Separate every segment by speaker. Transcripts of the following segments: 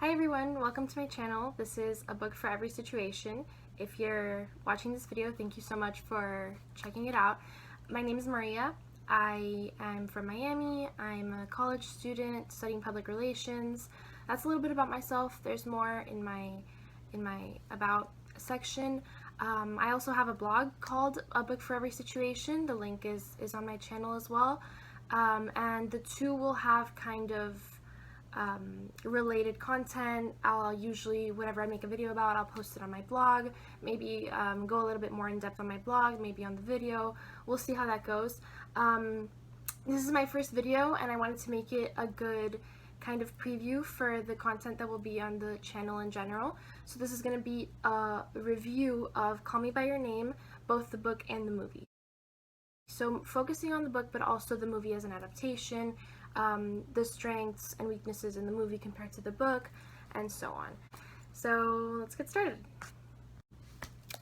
Speaker 1: Hi everyone, welcome to my channel. This is a book for every situation. If you're watching this video, thank you so much for checking it out. My name is Maria. I am from Miami. I'm a college student studying public relations. That's a little bit about myself. There's more in my about section. I also have a blog called A Book for Every Situation. The link is on my channel as well. And the two will have kind of related content. I'll usually, whatever I make a video about, I'll post it on my blog, maybe go a little bit more in depth on my blog, maybe on the video. We'll see how that goes. This is my first video and I wanted to make it a good kind of preview for the content that will be on the channel in general. So this is going to be a review of Call Me By Your Name, both the book and the movie. So focusing on the book but also the movie as an adaptation, the strengths and weaknesses in the movie compared to the book, and so on. So let's get started.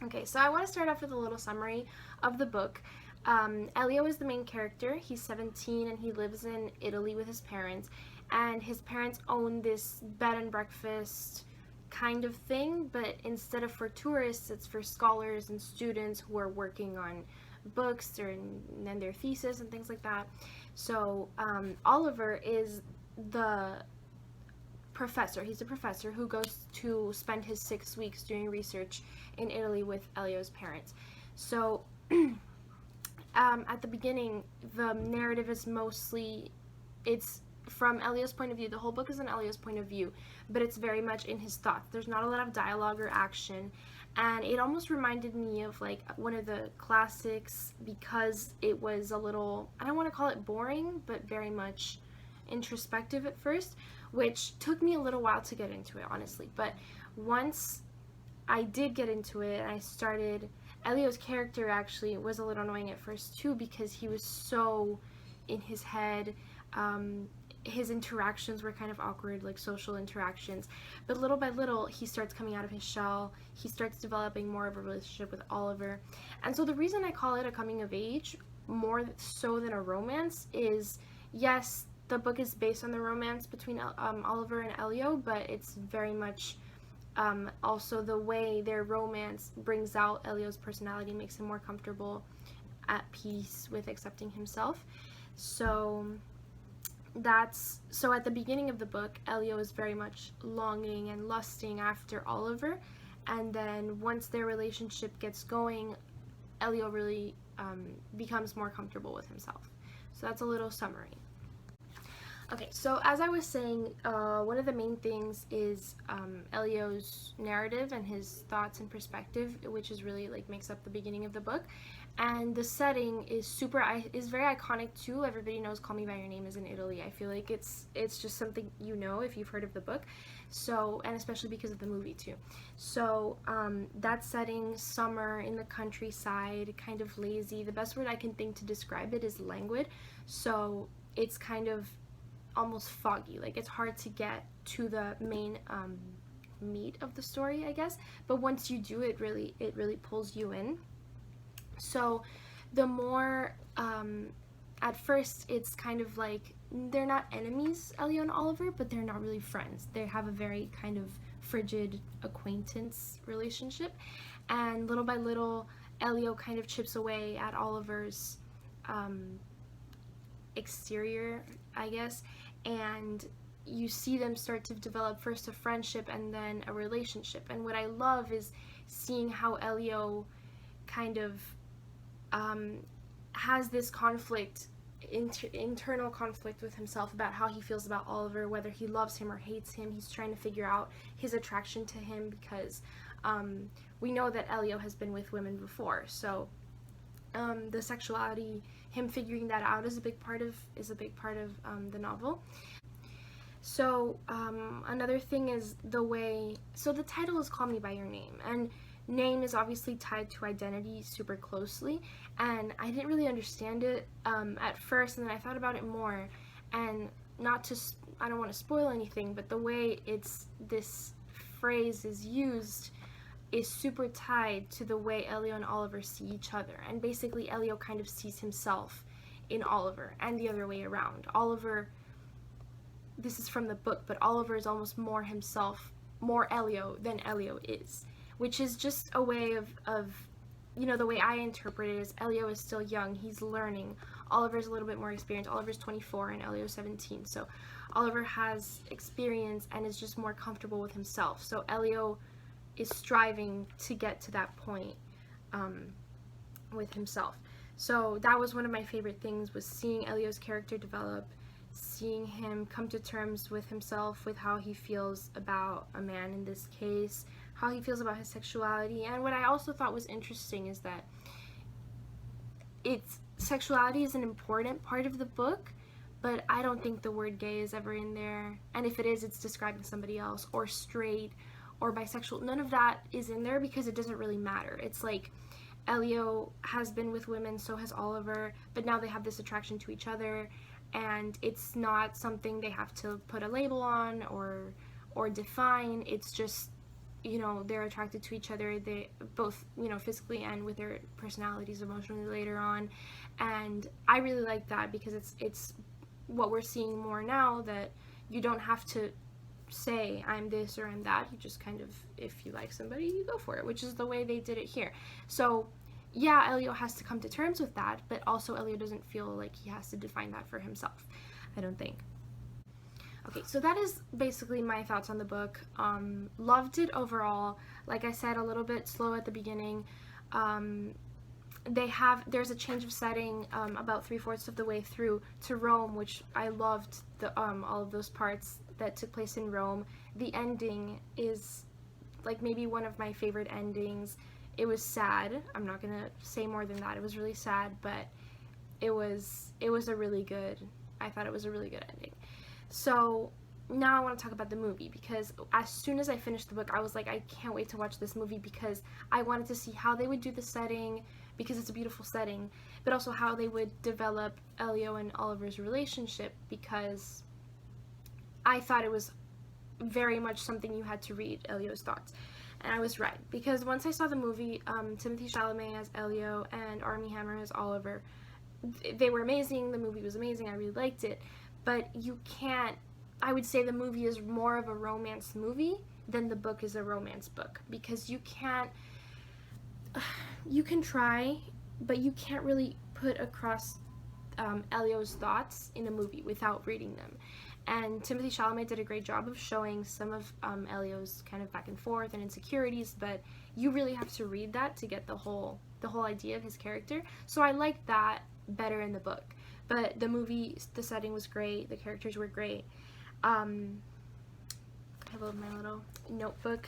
Speaker 1: Okay, so I want to start off with a little summary of the book. Elio is the main character. He's 17 and he lives in Italy with his parents, and his parents own this bed and breakfast kind of thing, but instead of for tourists, it's for scholars and students who are working on books and their thesis and things like that. So Oliver is the professor. He's a professor who goes to spend his 6 weeks doing research in Italy with Elio's parents. So at the beginning, the narrative is mostly, it's from Elio's point of view. The whole book is in Elio's point of view, but it's very much in his thoughts. There's not a lot of dialogue or action, and it almost reminded me of like one of the classics because it was a little, I don't want to call it boring, but very much introspective at first, which took me a little while to get into it, honestly. But once I did get into it, I started, Elio's character actually was a little annoying at first too because he was so in his head. His interactions were kind of awkward, like social interactions, but little by little he starts coming out of his shell. He starts developing more of a relationship with Oliver, and so the reason I call it a coming of age more so than a romance is, yes, the book is based on the romance between Oliver and Elio, but it's very much also the way their romance brings out Elio's personality, makes him more comfortable, at peace with accepting himself. So at the beginning of the book, Elio is very much longing and lusting after Oliver, and then once their relationship gets going, Elio really becomes more comfortable with himself. So that's a little summary. Okay, so as I was saying, one of the main things is Elio's narrative and his thoughts and perspective, which is really like makes up the beginning of the book. And the setting is very iconic too. Everybody knows Call Me By Your Name is in Italy. I feel like it's just something you know if you've heard of the book. So, and especially because of the movie too. So that setting, summer in the countryside, kind of lazy. The best word I can think to describe it is languid. So it's kind of almost foggy, like it's hard to get to the main meat of the story, I guess, but once you do, it really pulls you in. So the more at first it's kind of like they're not enemies, Elio and Oliver, but they're not really friends. They have a very kind of frigid acquaintance relationship, and little by little Elio kind of chips away at Oliver's exterior, I guess, and you see them start to develop first a friendship and then a relationship. And what I love is seeing how Elio kind of has this conflict, internal conflict with himself about how he feels about Oliver, whether he loves him or hates him. He's trying to figure out his attraction to him because we know that Elio has been with women before, so the sexuality, him figuring that out is a big part of the novel. So another thing is the way, so the title is Call Me By Your Name, and name is obviously tied to identity super closely, and I didn't really understand it at first, and then I thought about it more, and I don't want to spoil anything, but the way this phrase is used is super tied to the way Elio and Oliver see each other. And basically Elio kind of sees himself in Oliver and the other way around. Oliver this is from the book, but Oliver is almost more himself, more Elio than Elio is, which is just a way of you know, the way I interpret it is Elio is still young, he's learning. Oliver's a little bit more experienced. Oliver's 24 and Elio's 17, so Oliver has experience and is just more comfortable with himself. So Elio is striving to get to that point with himself. So that was one of my favorite things, was seeing Elio's character develop, seeing him come to terms with himself, with how he feels about a man in this case, how he feels about his sexuality. And what I also thought was interesting is that sexuality is an important part of the book, but I don't think the word gay is ever in there. And if it is, it's describing somebody else, or straight, or bisexual. None of that is in there because it doesn't really matter. It's like Elio has been with women, so has Oliver, but now they have this attraction to each other, and it's not something they have to put a label on or define. It's just, you know, they're attracted to each other, they both, you know, physically and with their personalities emotionally later on. And I really like that because it's what we're seeing more now, that you don't have to say I'm this or I'm that. You just kind of, if you like somebody, you go for it, which is the way they did it here. So yeah, Elio has to come to terms with that, but also Elio doesn't feel like he has to define that for himself, I don't think. Okay, so that is basically my thoughts on the book. Loved it overall. Like I said, a little bit slow at the beginning. There's a change of setting about 3/4 of the way through to Rome, which I loved, all of those parts that took place in Rome. The ending is like maybe one of my favorite endings. It was sad. I'm not gonna say more than that. It was really sad, but it was a really good, I thought it was a really good ending. So now I want to talk about the movie, because as soon as I finished the book, I was like, I can't wait to watch this movie, because I wanted to see how they would do the setting, because it's a beautiful setting, but also how they would develop Elio and Oliver's relationship, because I thought it was very much something you had to read Elio's thoughts. And I was right, because once I saw the movie, Timothée Chalamet as Elio and Armie Hammer as Oliver, they were amazing. The movie was amazing. I really liked it. But you can't, I would say the movie is more of a romance movie than the book is a romance book, because you can try, but you can't really put across Elio's thoughts in a movie without reading them. And Timothée Chalamet did a great job of showing some of Elio's kind of back and forth and insecurities, but you really have to read that to get the whole idea of his character. So I liked that better in the book. But the movie, the setting was great, the characters were great. I have my little notebook.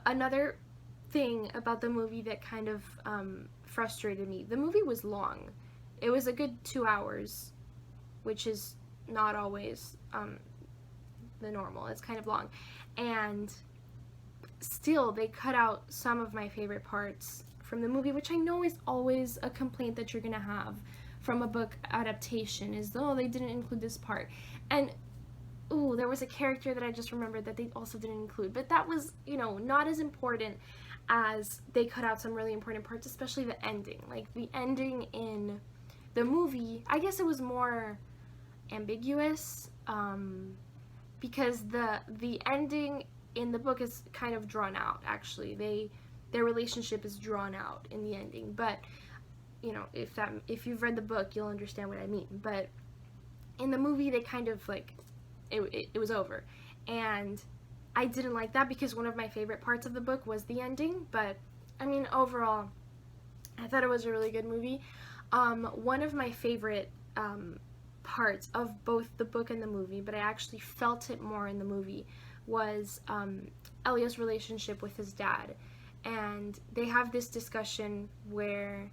Speaker 1: Another thing about the movie that kind of frustrated me, the movie was long. It was a good 2 hours, which is not always the normal. It's kind of long. And still, they cut out some of my favorite parts from the movie, which I know is always a complaint that you're gonna have from a book adaptation, is, oh, they didn't include this part. And ooh, there was a character that I just remembered that they also didn't include, but that was, you know, not as important as they cut out some really important parts, especially the ending. Like, the ending in the movie, I guess it was more ambiguous, because the ending in the book is kind of drawn out, actually. Their relationship is drawn out in the ending, but, you know, if you've read the book, you'll understand what I mean. But in the movie, they kind of, like, it was over. And I didn't like that, because one of my favorite parts of the book was the ending. But, I mean, overall, I thought it was a really good movie. One of my favorite parts of both the book and the movie, but I actually felt it more in the movie, was Elio's relationship with his dad. And they have this discussion where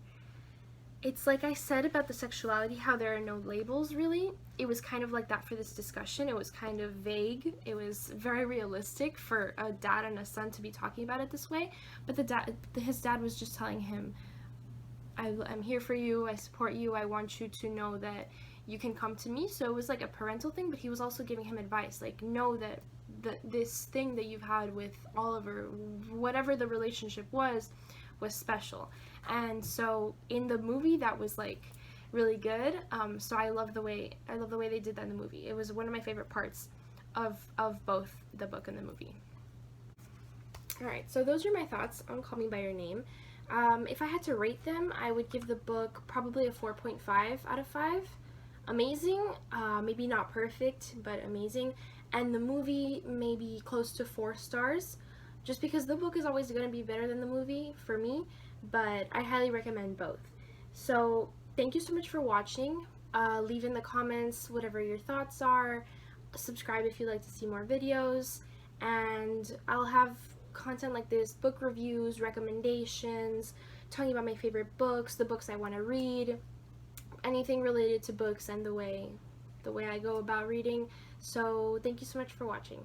Speaker 1: it's like I said about the sexuality, how there are no labels, really. It was kind of like that for this discussion. It was kind of vague. It was very realistic for a dad and a son to be talking about it this way. But his dad was just telling him, I'm here for you, I support you, I want you to know that you can come to me. So it was like a parental thing, but he was also giving him advice, like, know that this thing that you've had with Oliver, whatever the relationship was special. And so in the movie, that was like really good. So I love the way they did that in the movie. It was one of my favorite parts of both the book and the movie. Alright, so those are my thoughts on Call Me By Your Name. If I had to rate them, I would give the book probably a 4.5 out of 5. Amazing, maybe not perfect, but amazing. And the movie maybe close to 4 stars, just because the book is always going to be better than the movie for me, but I highly recommend both. So thank you so much for watching. Leave in the comments whatever your thoughts are. Subscribe if you'd like to see more videos, and I'll have content like this, book reviews, recommendations, talking about my favorite books, the books I want to read, anything related to books and the way I go about reading. So thank you so much for watching.